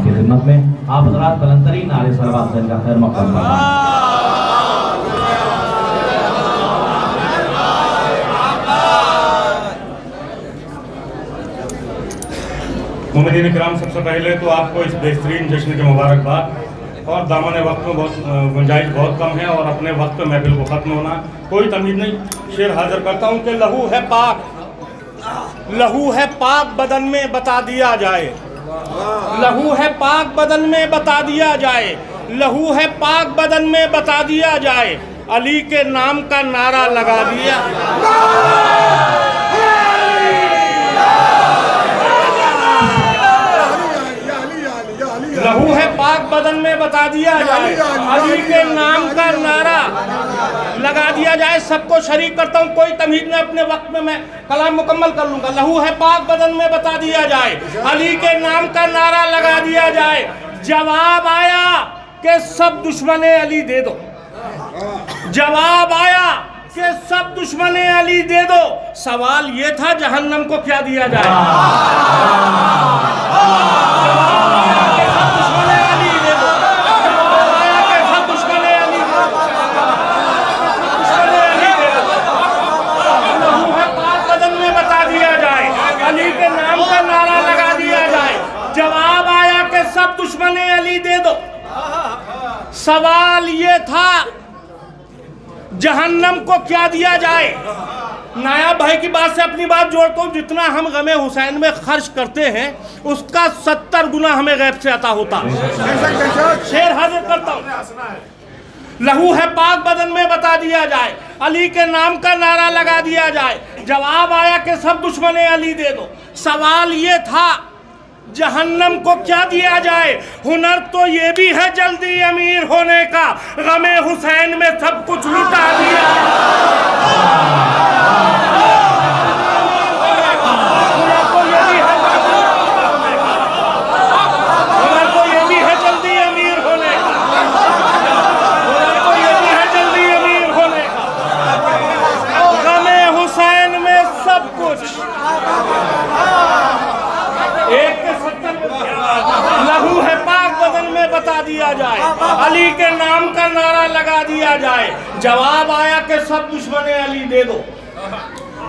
आपकी खिदमत में। आप हज़रात कलंतरी नारे सलवात का खैर मक़सद फरमाएं। मुमिनीन किराम, सबसे पहले तो आपको इस बेहतरीन जश्न के मुबारकबाद। और दामन वक्त में बहुत गुंजाइश बहुत कम है और अपने वक्त पे महफिल को ख़त्म होना कोई तमीज़ नहीं। शेर हाजिर करता हूँ कि लहू है पाक, लहू है पाक बदन में बता दिया जाए, लहू है पाक बदन में बता दिया जाए, लहू है पाक बदन में बता दिया जाए, अली के नाम का नारा लगा दिया। लहू है पाक बदन में बता दिया जाए, अली के नाम का नारा लगा दिया जाए। सबको शरीक करता हूँ, कोई तमीज़ नहीं, अपने वक्त में मैं कलाम मुकम्मल कर लूँगा। लहू है पाक बदन में बता दिया जाए, अली के नाम का नारा लगा दिया जाए। जवाब आया कि सब दुश्मने अली दे दो, जवाब आया कि सब दुश्मने अली दे दो। सवाल ये था जहन्नम को क्या दिया जाए। जवाब आया कि सब दुश्मने अली दे दो। सवाल ये था जहन्नम को क्या दिया जाए। नायाब भाई की बात से अपनी बात जोड़ता हूँ, जितना हम गमे हुसैन में खर्च करते हैं उसका 70 गुना हमें गैब से अता होता। शेर हाजिर करता हूँ, लहू है पाक बदन में बता दिया जाए, अली के नाम का नारा लगा दिया जाए। जवाब आया कि सब दुश्मने अली दे दो। सवाल ये था जहन्नम को क्या दिया जाए। हुनर तो ये भी है जल्दी अमीर होने का, गमे हुसैन में सब कुछ लुटा दिया। हुनर तो ये भी है जल्दी अमीर होने का, हुनर तो ये भी है जल्दी अमीर होने का, गमे हुसैन में सब कुछ। एक लहू है पाक बदन में बता दिया जाए, अली के नाम का नारा लगा दिया जाए। जवाब आया कि सब दुश्मने अली दे दो।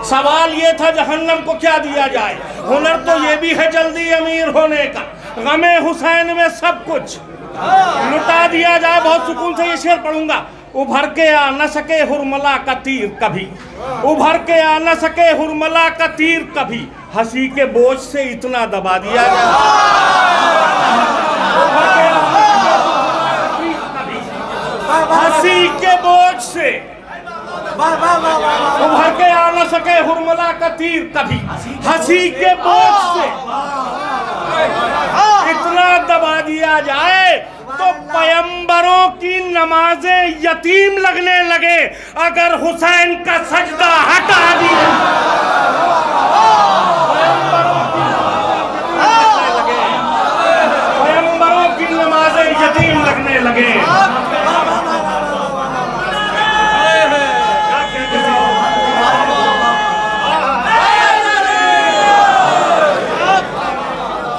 सवाल ये था जहन्नम को क्या दिया जाए। हुनर तो ये भी है जल्दी अमीर होने का, गमे हुसैन में सब कुछ लुटा दिया जाए। बहुत सुकून से ये शेर पढ़ूंगा। उभर के आ न सके हुरमला का तीर कभी, उभर के आ न सके हुरमला का तीर कभी, हंसी के बोझ से इतना दबा दिया गया। हंसी के बोझ से उभर के आ न सके हुरमला का तीर कभी, हंसी के बोझ से इतना दबा दिया जाए तो पैगंबरों की नमाजें यतीम लगने लगे अगर हुसैन का सजदा हटा दिया। पैगंबरों की नमाजें यतीम लगने लगे।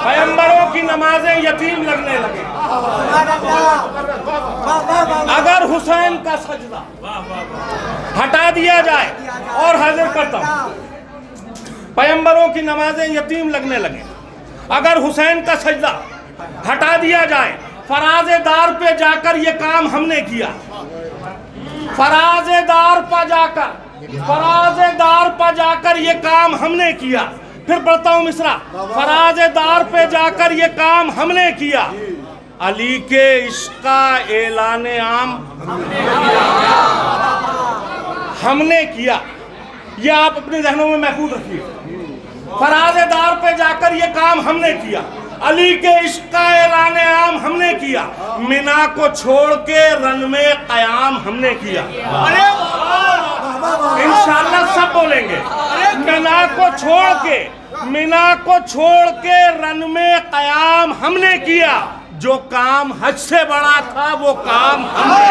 पैगंबरों की नमाजें यतीम लगने लगे अगर हुसैन का सजदा हटा दिया जाए। और हाजिर करता हूं, पैगंबरों की नमाजें यतीम लगने लगे अगर हुसैन का सजदा हटा दिया जाए। फराजेदार पे जाकर ये काम हमने किया, फराजेदार पर जाकर, फराजेदार पर जाकर ये काम हमने किया। फिर पढ़ता हूं मिसरा, फराजेदार पे जाकर ये काम हमने किया, अली के इश्क का ऐलाने आम हमने किया। ये आप अपने जहनों में महफूज रखिए। फराजेदार पे जाकर ये काम हमने किया, अली के इश्क का ऐलाने आम हमने किया, मिना को छोड़ के रन में कयाम हमने किया। इंशाअल्लाह सब बोलेंगे। मिना को छोड़ के, मिना को छोड़ के रन में कयाम हमने किया, जो काम हज से बड़ा था वो काम हमने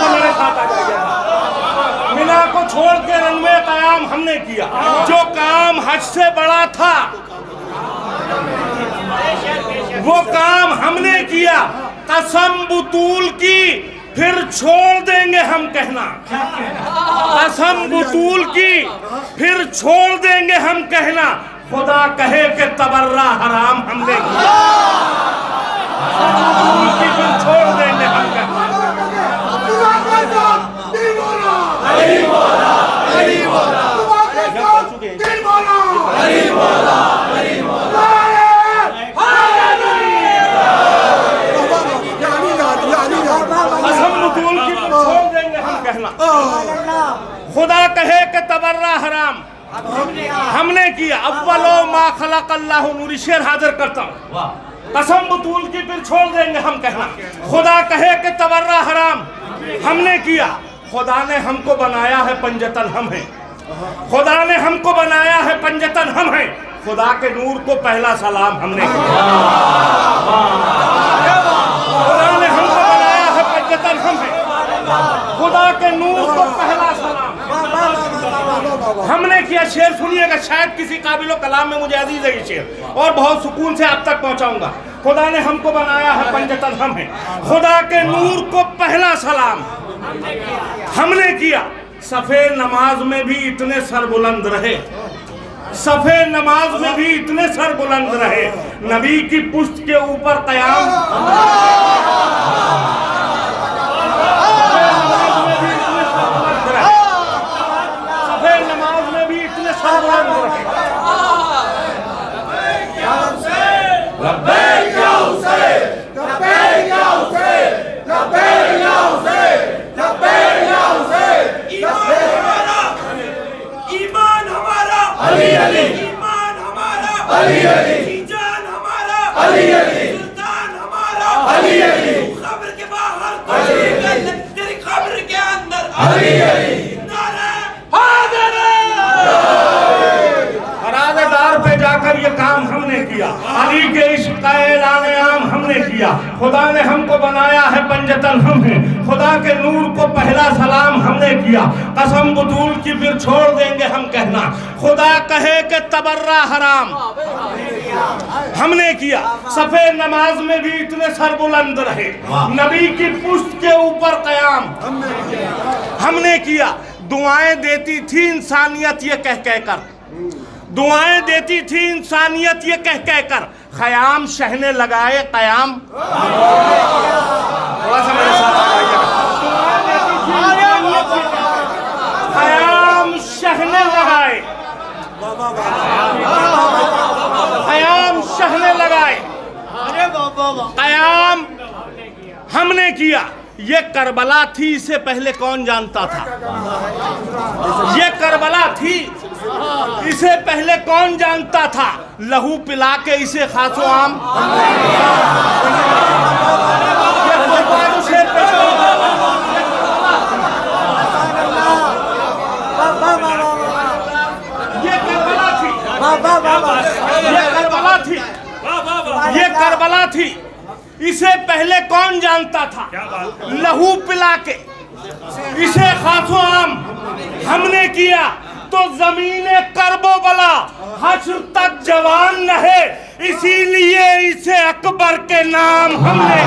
मेरे साथ आ जाइए। मिना को छोड़ के रन में कयाम हमने किया, जो काम हज से बड़ा था वो काम हमने किया, कसम बुतूल की फिर छोड़ देंगे हम कहना, कसम बुतूल की फिर छोड़ देंगे हम कहना, खुदा कहे कि तबर्रा हराम हमने किया, की फिर छोड़ देंगे हम कहना। खुदा कहे कि तबर्रा हराम हमने किया, अव्वलो मा खलक़ल्लाहु नूरी, शेर हाजिर करता हूँ, कसम बुतूल की फिर छोड़ देंगे हम कहना, खुदा कहे कि तबर्रा हराम हमने किया, खुदा ने हमको बनाया है पंजतन हम हैं, खुदा ने हमको बनाया है पंजतन हम हैं, खुदा के नूर को पहला सलाम हमने किया, खुदा ने हमको बनाया है पंजतन हम हैं, खुदा के नूर को पहला सलाम हमने किया। शेर सुनिएगा, शायद किसी काबिलो कलाम में मुझे अजीज है ये शेर, और बहुत सुकून से आप तक पहुंचाऊंगा। खुदा ने हमको बनाया है पंजतन हम हैं, खुदा के नूर को पहला सलाम हमने किया। सफेद नमाज में भी इतने सर बुलंद रहे, सफेद नमाज में भी इतने सर बुलंद रहे, नबी की पुश्त के ऊपर कयाम, अली के इश्क़ का ऐलान आम हमने किया। खुदा ने हमको बनाया है पंजतन हम हैं, खुदा के नूर को पहला सलाम हमने किया। कसम बुतूल की फिर छोड़ देंगे हम कहना, खुदा कहे कि तबर्रा हराम हमने किया। सफेद नमाज में भी इतने सर बुलंद रहे, नबी की पुश्त के ऊपर कयाम हमने किया। दुआएं देती थी इंसानियत ये कह कहकर, दुआएं देती थी इंसानियत ये कह कहकर, ख़याम शहने लगाए कयाम। थोड़ा सा मेरे साथ ख़याम शहने लगाए, ख़याम शहने लगाए, कयाम हमने किया। ये करबला थी, इससे पहले कौन जानता था? ये करबला थी, इसे पहले कौन जानता था? लहू पिला के इसे खासो आम। ये करबला थी, ये करबला थी, ये करबला थी, इसे पहले कौन जानता था? लहू पिला के इसे खासो आम हमने किया। तो ज़मीने करबो बला हश्र तक जवान रहे, इसीलिए इसे अकबर के नाम हमने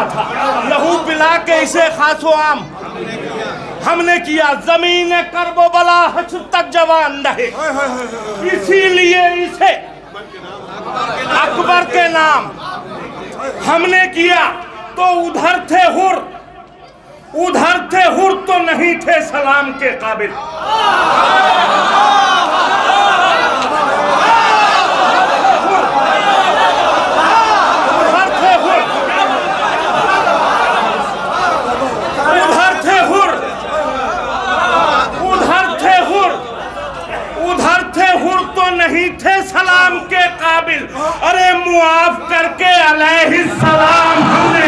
था। लहू पिला के इसे खासो आम हमने किया। ज़मीन करबो बला हश्र तक जवान रहे, इसीलिए इसे अकबर के नाम हमने किया। तो उधर थे हुर, उधर थे हुर तो नहीं थे सलाम के काबिल। अलैहिस्सलाम हमने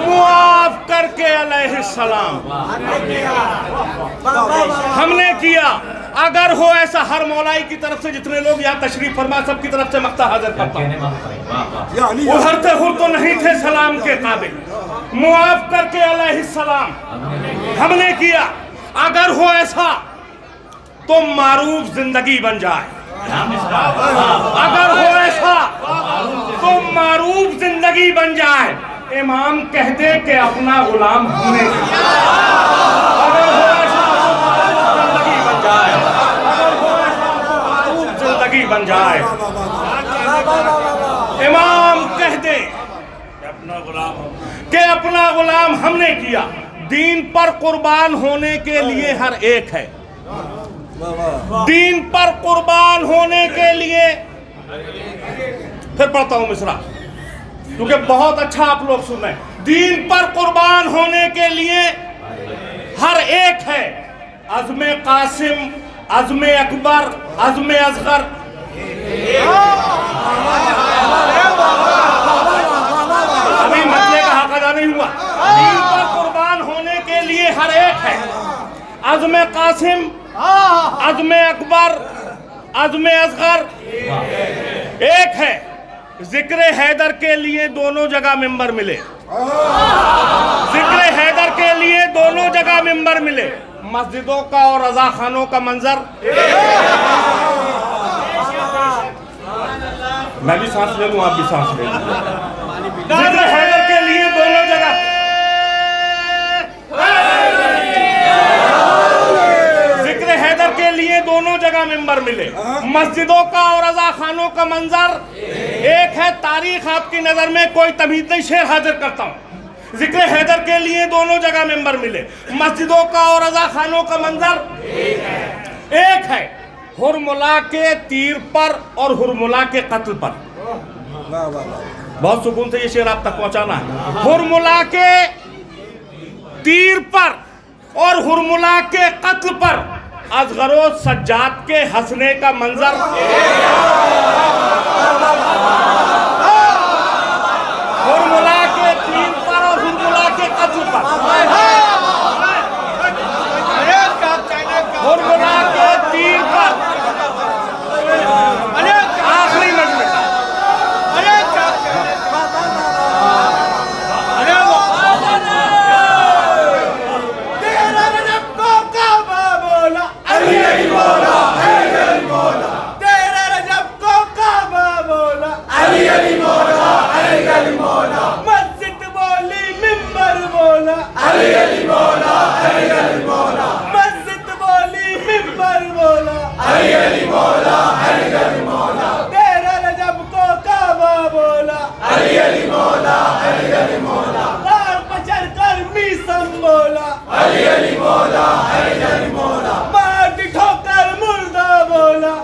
मुआफ करके अलैहिस्सलाम हमने किया। अगर हो ऐसा हर मौलाई की तरफ से जितने लोग यहाँ तशरीफ फरमा सबकी तरफ से मक्ता हाजिर करता हूँ। उभरते हुए तो नहीं थे सलाम के काबिल, मुआफ करके अलैहिस्सलाम हमने किया। अगर हो ऐसा तो मारूफ जिंदगी बन जाए। अगर हो ऐसा तो मारूफ जिंदगी बन जाए। इमाम कहते कि अपना गुलाम हमने किया। अगर हो ऐसा तो मारूफ जिंदगी बन जाए। अगर हो ऐसा तो मारूफ जिंदगी बन जाए। इमाम कहते कि अपना गुलाम हमने किया। दीन पर कुर्बान होने के लिए हर एक है। दीन पर कुर्बान होने के लिए, फिर पढ़ता हूं मिसरा क्योंकि बहुत अच्छा आप लोग सुने। दीन पर कुर्बान होने के लिए हर एक है। अज़्मे कासिम, अज़्मे अकबर, अज़्मे असगर। अभी मसले का हक अदा नहीं हुआ। दीन पर कुर्बान होने के लिए हर एक है। अज़्मे कासिम, अज़्मे अकबर, अज़्मे असगर एक है। जिक्र हैदर के लिए दोनों जगह मिंबर मिले। जिक्र हैदर के लिए दोनों जगह मिंबर मिले। मस्जिदों का और रजा खानों का मंजर। मैं भी सांस ले लूं, आप भी सांस ले लूं। जिक्र हैदर के लिए दोनों जगह, जिक्र हैदर के लिए दोनों जगह मिंबर मिले। मस्जिदों का और रजा खानों का मंजर एक है। तारीख आपकी नजर में कोई तमीज नहीं, शेर हाजिर करता हूं। जिक्र हैदर के लिए दोनों जगह मिंबर मिले। मस्जिदों का और रजा खानों का मंजर एक है। हुरमुला के तीर पर और हुरमुला के कत्ल पर। बहुत सुकून से ये शेर आप तक पहुंचाना है। हुरमुला के तीर पर और हुरमुला के कत्ल पर असगरो सज्जाद के हंसने का मंजर। हुरमुला के तीर पर और हुरमुला के कत्ल पर। हुरमुला के तीर पर आखिरी मजमे मस्जिद बोली मिंबर बोला। मस्जिद बोली मिंबर बोला। तेरा रजब को काबा बोला। लाल पचर कर मीसम बोला। मार ठोकर मुर्दा बोला।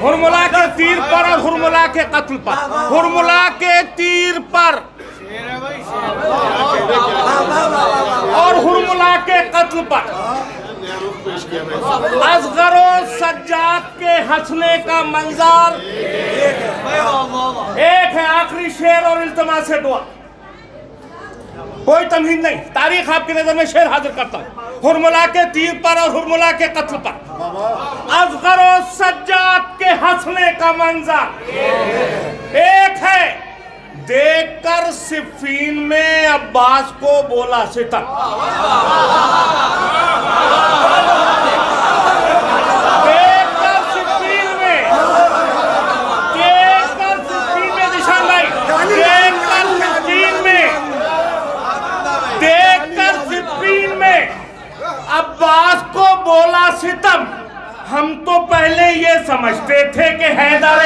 हुरमुला के तीर पर और हुरमुला के कत्ल पर। हुरमुला के तीर पर और हुरमुला के कत्ल पर असगरो सज्जाद के हंसने का मंजर एक है। आखिरी शेर और इल्तिमा से दुआ, कोई तमहीद नहीं। तारीख आपकी नजर में शेर हाजिर करता हूं। हुरमुला के तीर पर और हुरमुला के कत्ल पर असगर और सज्जाद के हंसने का मंजर एक है। देखकर सिफीन में अब्बास को बोला सितम। देखकर सिफीन में, देखकर सिफीन में दिशा नहीं, देखकर सिफीन में, देखकर सिफीन में अब्बास को बोला सितम। हम तो पहले ये समझ के हैदर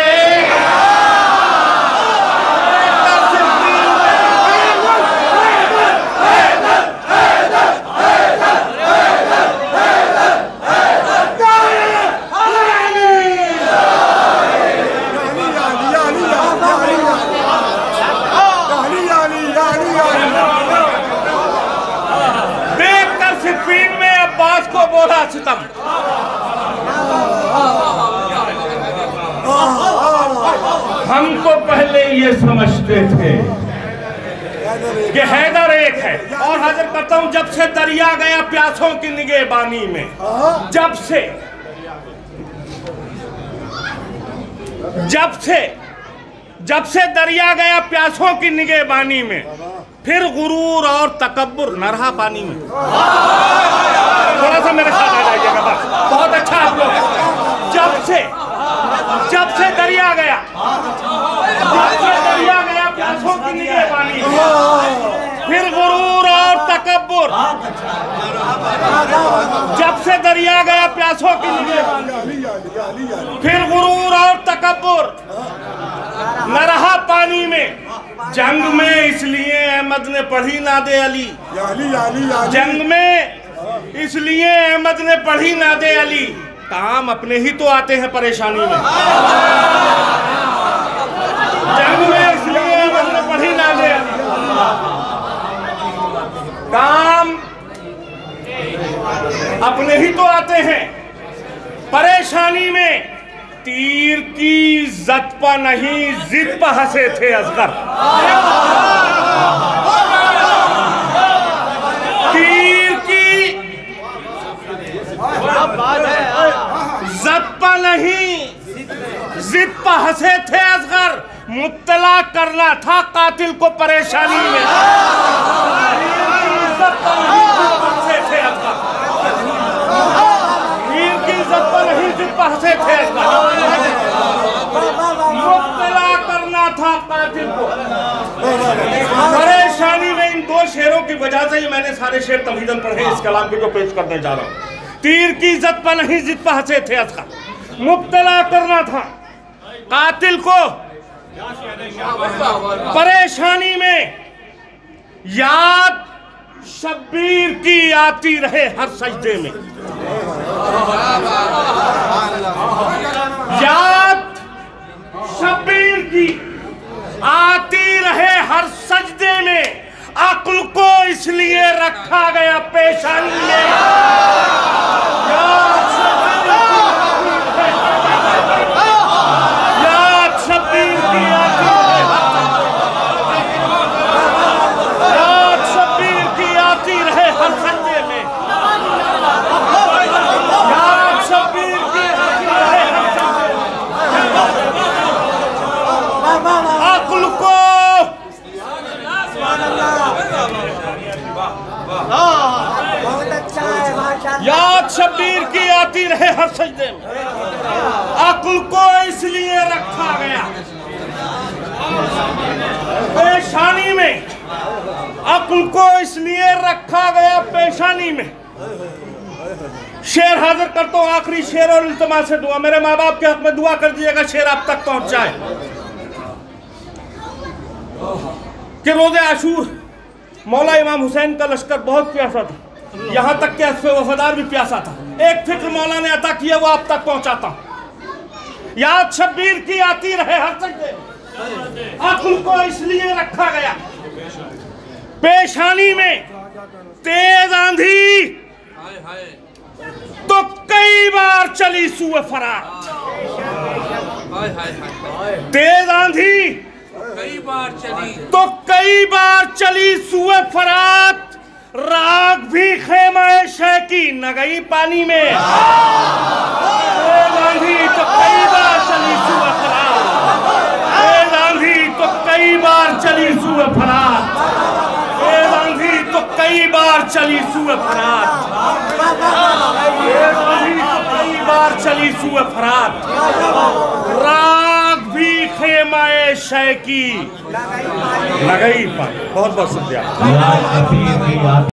को बोला सितम। हम तो पहले ये समझते थे कि हैदर एक है, और हाजिर करता हूं जब से दरिया गया प्यासों की निगहबानी में, जब से दरिया गया प्यासों की निगहबानी में, फिर गुरूर और तकब्बुर न रहा पानी में। थोड़ा सा मेरे साथ आ जाइएगा बस, बहुत अच्छा आप लोग। जब से दरिया गया प्यासों की निगहबानी में, फिर गुरूर और तकब्बुर। जब से दरिया गया प्यासों की निगहबानी, फिर गुरूर और तकब्बुर न रहा पानी में। जंग में इसलिए अहमद ने पढ़ी नादे अली, जंग में इसलिए अहमद ने पढ़ी नादे अली। काम अपने ही तो आते हैं परेशानी में। जंग में इसलिए अहमद ने पढ़ी नादे अली, काम अपने ही तो आते हैं परेशानी में। तीर की इज्जत पर नहीं जिद पर हंसे थे असगर। तीर की इज्जत पर नहीं जिद पर हंसे थे असगर। मुब्तला करना था कातिल को परेशानी में। इज्जत पर नहीं जिद पर हंसे थे असगर। तीर की इज्जत पर नहीं जिद पर हंसे थे असगर। मुब्तला करना था कातिल को परेशानी में। इन दो शेरों की वजह से ही मैंने सारे शेर तमहीदन पढ़े इस कलाम को जो पेश करने जा रहा हूं। तीर की इज्जत पर नहीं जिद पर हंसे थे असगर। मुब्तला करना था कातिल को परेशानी में। याद शब्बीर की आती रहे हर सजदे में। याद शब्बीर की आती रहे हर सजदे में। अक्ल को इसलिए रखा गया पेशानी में। याद शब्बीर की आती रहे, याद शब्बीर की आती रहे हर सजदे में। याद शब्बीर की आती रहे हर सजदे में। अक्ल को याद शब्बीर की आती रहे हर सजदे में। अक्ल को इसलिए रखा गया पेशानी में। अक्ल को इसलिए रखा गया पेशानी में। शेर हाजिर करता हूँ, आखिरी शेर और इल्तिमास से दुआ। मेरे माँ बाप के हक में दुआ कर दीजिएगा, शेर आप तक पहुंच जाए। कि रोज़े आशूर मौला इमाम हुसैन का लश्कर बहुत प्यासा था, यहाँ तक कि असफ़े वफादार भी प्यासा था। एक फिक्र मौला ने अता किया, वो आप तक पहुंचाता हूं। याद शब्बीर की आती रहे हर सजदे। अक्ल को इसलिए रखा गया पेशानी में। तेज आंधी तो कई बार चली सूए फरात। तेज आंधी तो कई बार चली सूए फरात। राग भी खेमाए शह की न गई पानी में। तेज आंधी तो कई बार चली सूए फरात। तेज आंधी तो कई बार चली सूए फरात। तेज आंधी तो कई बार चली सूए फरात। तेज आंधी तो कई बार चली सूए फरात। राग भी खेमाए शह की न गई पानी। बहुत बहुत शुक्रिया।